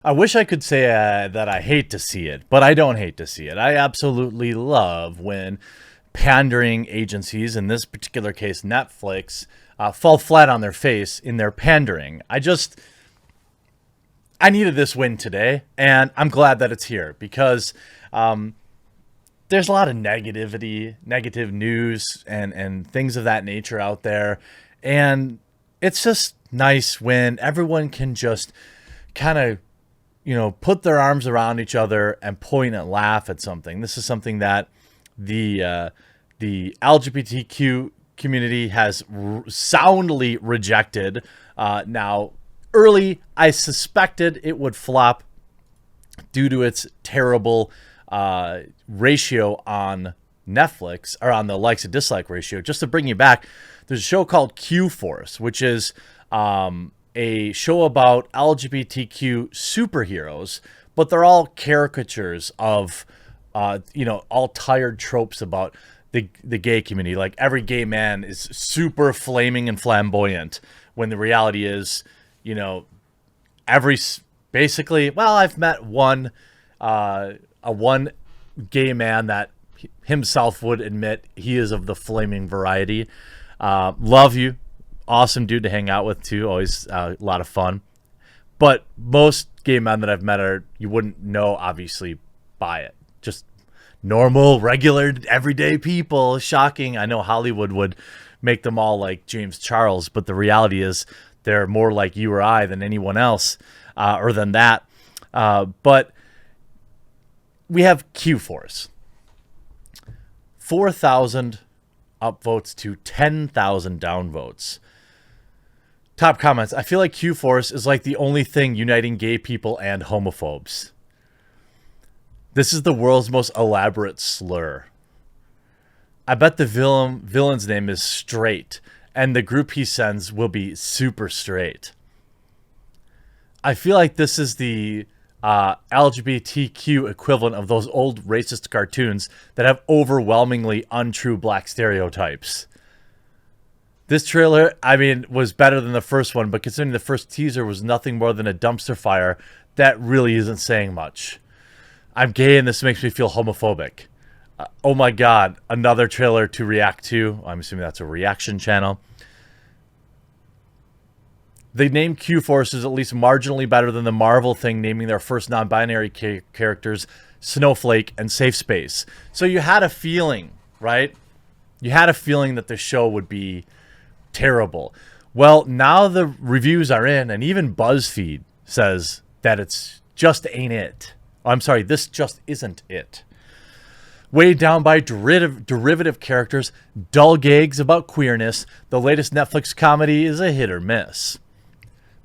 I wish I could say that I hate to see it, but I don't hate to see it. I absolutely love when pandering agencies, in this particular case Netflix, fall flat on their face in their pandering. I needed this win today, and I'm glad that it's here because there's a lot of negative news, and things of that nature out there. And it's just nice when everyone can just kind of, put their arms around each other and point and laugh at something. This is something that the LGBTQ community has soundly rejected. Now, early, I suspected it would flop due to its terrible ratio on Netflix, or on the likes and dislike ratio. Just to bring you back, there's a show called Q Force, which is a show about LGBTQ superheroes, but they're all caricatures of, all tired tropes about the gay community. Like every gay man is super flaming and flamboyant, when the reality is, every basically, well, I've met one gay man that himself would admit he is of the flaming variety. Love you. Awesome dude to hang out with too. Always a lot of fun. But most gay men that I've met you wouldn't know, obviously, by it. Just normal, regular, everyday people. Shocking. I know Hollywood would make them all like James Charles, but the reality is they're more like you or I than anyone else, or than that. But we have Q Force. 4,000 upvotes to 10,000 downvotes. Top comments. I feel like Q Force is like the only thing uniting gay people and homophobes. This is the world's most elaborate slur. I bet the villain's name is Straight, and the group he sends will be super straight. I feel like this is the LGBTQ equivalent of those old racist cartoons that have overwhelmingly untrue black stereotypes. This trailer, was better than the first one, but considering the first teaser was nothing more than a dumpster fire, that really isn't saying much. I'm gay and this makes me feel homophobic. Oh my god, another trailer to react to. I'm assuming that's a reaction channel. The name Q Force is at least marginally better than the Marvel thing naming their first non-binary characters Snowflake and Safe Space. So you had a feeling, right? You had a feeling that the show would be terrible. Well, now the reviews are in, and even BuzzFeed says that it's just ain't it. I'm sorry, this just isn't it. Weighed down by derivative characters, dull gags about queerness, the latest Netflix comedy is a hit or miss.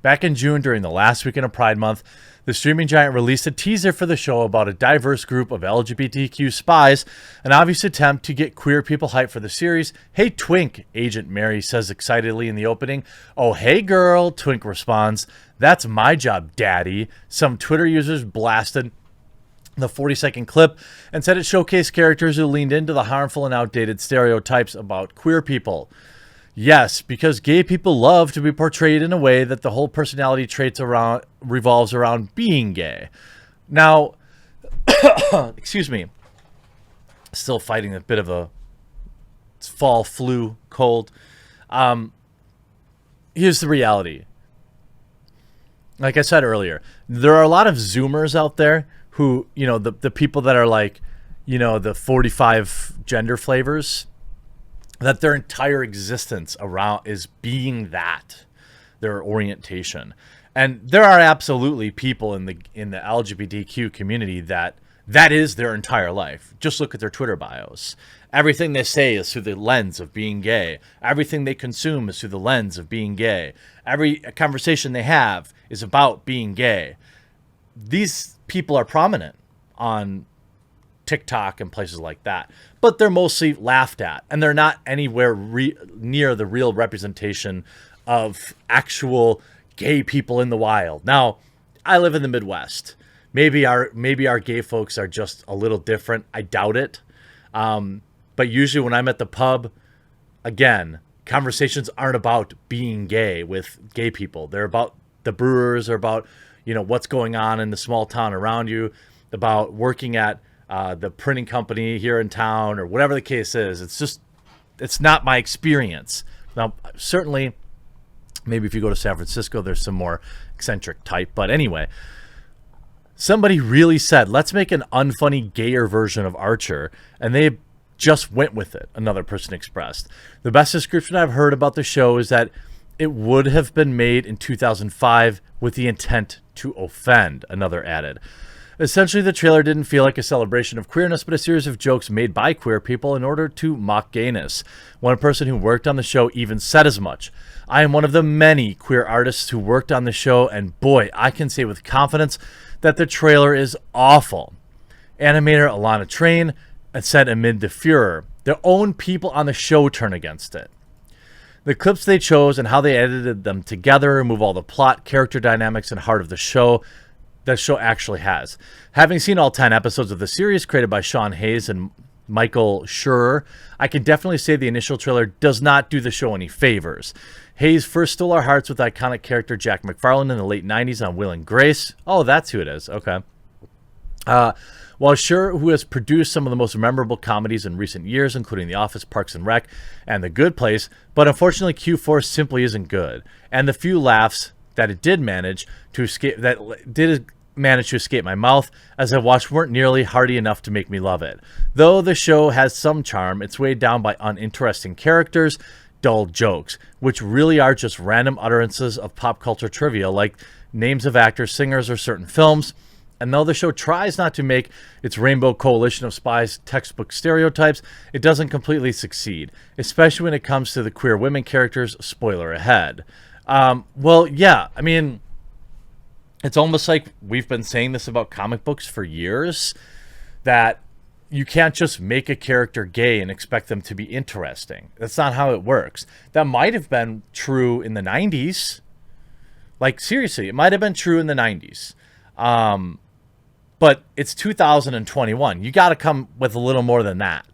Back in June, during the last weekend of Pride Month, the streaming giant released a teaser for the show about a diverse group of LGBTQ spies, an obvious attempt to get queer people hyped for the series. Hey, Twink, Agent Mary says excitedly in the opening. Oh, hey, girl, Twink responds. That's my job, daddy. Some Twitter users blasted the 40-second clip and said it showcased characters who leaned into the harmful and outdated stereotypes about queer people. Yes, because gay people love to be portrayed in a way that the whole personality traits revolves around being gay. Now, excuse me, still fighting a bit of a fall flu cold. Here's the reality. Like I said earlier, there are a lot of Zoomers out there who, the people that are like, the 45 gender flavors, that their entire existence around is being that, their orientation. And there are absolutely people in the LGBTQ community that is their entire life. Just look at their Twitter bios. Everything they say is through the lens of being gay. Everything they consume is through the lens of being gay. Every conversation they have is about being gay. These people are prominent on TikTok and places like that, but they're mostly laughed at, and they're not anywhere near the real representation of actual gay people in the wild. Now, I live in the Midwest. Maybe our gay folks are just a little different. I doubt it. But usually when I'm at the pub, again, conversations aren't about being gay with gay people. They're about the brewers, or about, what's going on in the small town around you, about working at the printing company here in town, or whatever the case is. It's not my experience. Now, certainly, maybe if you go to San Francisco, there's some more eccentric type. But anyway, somebody really said, let's make an unfunny, gayer version of Archer. And they just went with it, another person expressed. The best description I've heard about the show is that it would have been made in 2005 with the intent to offend, another added. Essentially, the trailer didn't feel like a celebration of queerness, but a series of jokes made by queer people in order to mock gayness. One person who worked on the show even said as much. I am one of the many queer artists who worked on the show, and boy, I can say with confidence that the trailer is awful. Animator Alana Train said amid the furor, their own people on the show turn against it. The clips they chose and how they edited them together remove all the plot, character dynamics, and heart of the show that show actually has. Having seen all 10 episodes of the series created by Sean Hayes and Michael Schur, I can definitely say the initial trailer does not do the show any favors. Hayes first stole our hearts with iconic character Jack McFarlane in the late 90s on Will and Grace. Oh, that's who it is. Okay. While Schur, who has produced some of the most memorable comedies in recent years, including The Office, Parks and Rec, and The Good Place, but unfortunately Q4 simply isn't good. And the few laughs that it did manage to escape my mouth as I watched weren't nearly hearty enough to make me love it. Though the show has some charm, it's weighed down by uninteresting characters, dull jokes, which really are just random utterances of pop culture trivia like names of actors, singers, or certain films. And though the show tries not to make its rainbow coalition of spies textbook stereotypes, it doesn't completely succeed, especially when it comes to the queer women characters. Spoiler ahead. Well, yeah, I mean, it's almost like we've been saying this about comic books for years, that you can't just make a character gay and expect them to be interesting. That's not how it works. That might have been true in the 90s. Like, seriously, it might have been true in the 90s. But it's 2021. You got to come with a little more than that.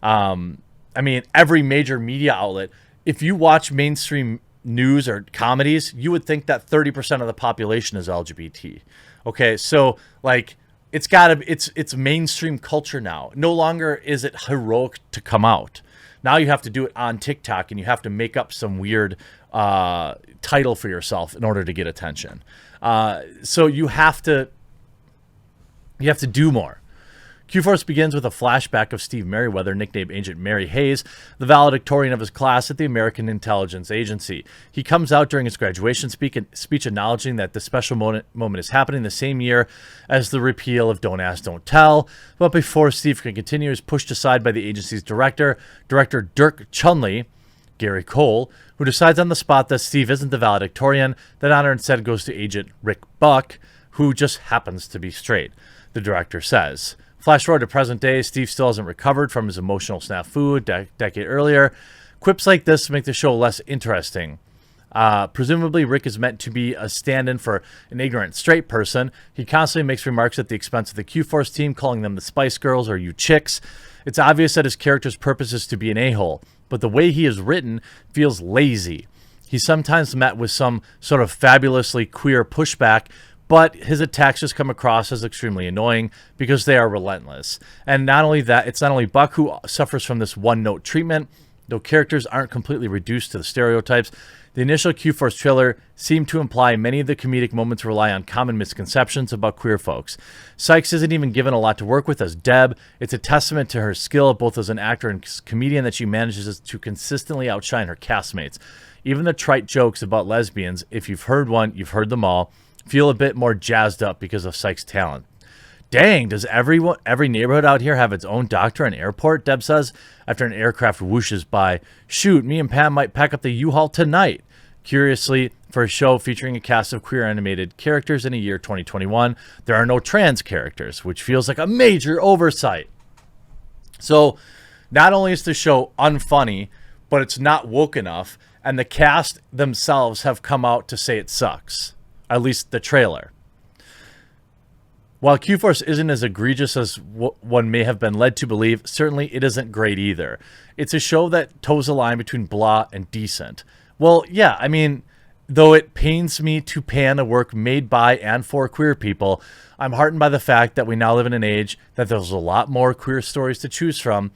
I mean, every major media outlet, if you watch mainstream news or comedies, you would think that 30% of the population is LGBT. Okay, so like it's mainstream culture now. No longer is it heroic to come out. Now you have to do it on TikTok, and you have to make up some weird title for yourself in order to get attention. So you have to do more. Q-Force begins with a flashback of Steve Merriweather, nicknamed Agent Mary Hayes, the valedictorian of his class at the American Intelligence Agency. He comes out during his graduation speech acknowledging that this special moment is happening the same year as the repeal of Don't Ask, Don't Tell. But before Steve can continue, he's pushed aside by the agency's Director Dirk Chunley, Gary Cole, who decides on the spot that Steve isn't the valedictorian. That honor instead goes to Agent Rick Buck, who just happens to be straight, the director says. Flash forward to present day, Steve still hasn't recovered from his emotional snafu a decade earlier. Quips like this make the show less interesting. Presumably, Rick is meant to be a stand-in for an ignorant straight person. He constantly makes remarks at the expense of the Q-Force team, calling them the Spice Girls or you chicks. It's obvious that his character's purpose is to be an a-hole, but the way he is written feels lazy. He's sometimes met with some sort of fabulously queer pushback, but his attacks just come across as extremely annoying because they are relentless. And not only that, it's not only Buck who suffers from this one-note treatment, though characters aren't completely reduced to the stereotypes. The initial Q-Force trailer seemed to imply many of the comedic moments rely on common misconceptions about queer folks. Sykes isn't even given a lot to work with as Deb. It's a testament to her skill both as an actor and comedian that she manages to consistently outshine her castmates. Even the trite jokes about lesbians, if you've heard one, you've heard them all, feel a bit more jazzed up because of Sykes' talent. Dang, does every neighborhood out here have its own doctor and airport? Deb says after an aircraft whooshes by. Shoot, me and Pam might pack up the U-Haul tonight. Curiously, for a show featuring a cast of queer animated characters in a year 2021, there are no trans characters, which feels like a major oversight. So, not only is the show unfunny, but it's not woke enough, and the cast themselves have come out to say it sucks. At least the trailer. While Q-Force isn't as egregious as one may have been led to believe, certainly it isn't great either. It's a show that toes the line between blah and decent. Well, yeah, I mean, Though it pains me to pan a work made by and for queer people, I'm heartened by the fact that we now live in an age that there's a lot more queer stories to choose from.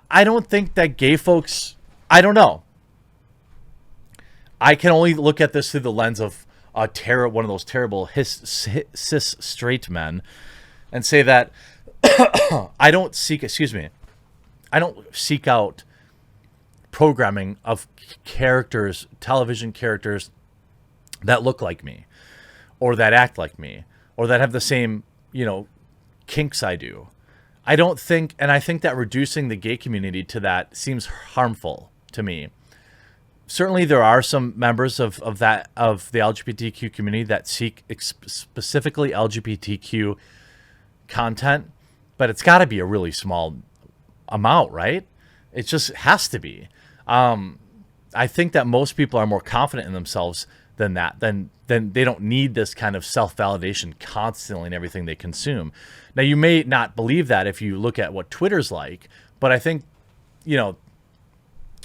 I don't think that gay folks, I don't know. I can only look at this through the lens of one of those terrible cis straight men, and say that I don't seek out programming of characters, television characters that look like me, or that act like me, or that have the same, kinks I do. I don't think, and I think that reducing the gay community to that seems harmful to me. Certainly there are some members of the LGBTQ community that seek specifically LGBTQ content, but it's got to be a really small amount, right? It just has to be. I think that most people are more confident in themselves than that. Then they don't need this kind of self-validation constantly in everything they consume. Now, you may not believe that if you look at what Twitter's like, but I think,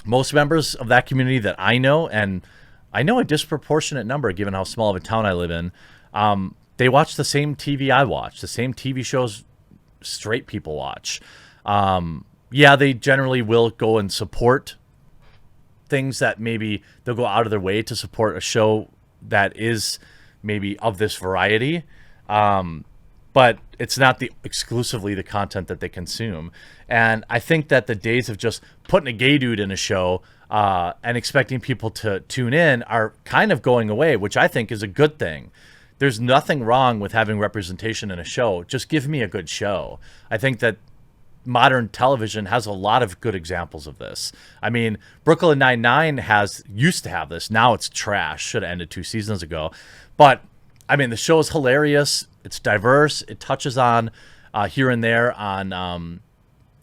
most members of that community that I know, and I know a disproportionate number given how small of a town I live in, they watch the same TV I watch, the same TV shows straight people watch. Yeah, they generally will go and support things that maybe they'll go out of their way to support a show that is maybe of this variety. But it's not exclusively the content that they consume. And I think that the days of just putting a gay dude in a show and expecting people to tune in are kind of going away, which I think is a good thing. There's nothing wrong with having representation in a show. Just give me a good show. I think that modern television has a lot of good examples of this. I mean, Brooklyn Nine-Nine used to have this. Now it's trash. Should have ended 2 seasons ago. But, I mean, the show is hilarious. It's diverse. It touches on here and there on,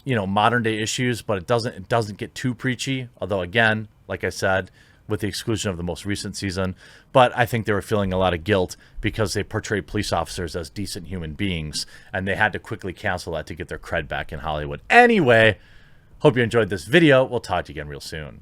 modern day issues, but it doesn't get too preachy. Although, again, like I said, with the exclusion of the most recent season. But I think they were feeling a lot of guilt because they portrayed police officers as decent human beings, and they had to quickly cancel that to get their cred back in Hollywood. Anyway, hope you enjoyed this video. We'll talk to you again real soon.